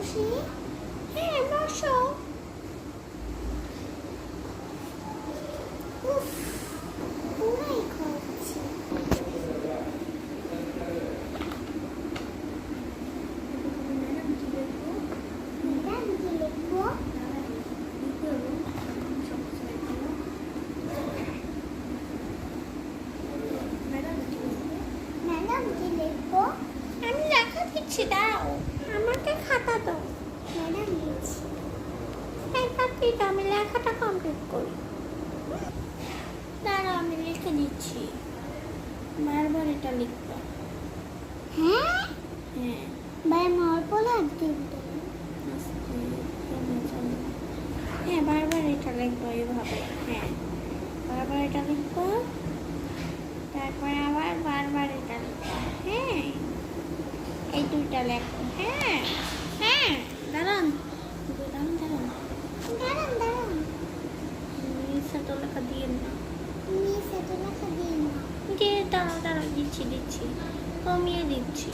বসি? হ্যাঁ বসো। উফ, পুরাই খাচ্ছি। ম্যাডাম কি লিখবো? ম্যাডাম কি লিখবো? আমি লেখা দিচ্ছি, দাও আমাকে খাতা দাও। ম্যাডাম দিচ্ছি। আমি লেখাটা কমপ্লিট করি। দাঁড়াও আমি লিখে দিচ্ছি। বারবার এটা লিখবো। হ্যাঁ হ্যাঁ, ম্যাম অল্প লাগবে। হ্যাঁ বারবার এটা লিখবো এইভাবে। হ্যাঁ বারবার এটা লিখবো, তারপরে আবার বারবার এটা লিখবো। হ্যাঁ এই দুইটা লেখো। হ্যাঁ হ্যাঁ দাঁড়ান দাঁড়ান দাঁড়ান দাঁড়ান দাঁড়ান। মিসা তো লেখা দিয়ে না, মিসা তো লেখা দিয়ে না। দিয়ে দাঁড়াও দাঁড়াও, দিচ্ছি দিচ্ছি, কমিয়ে দিচ্ছি।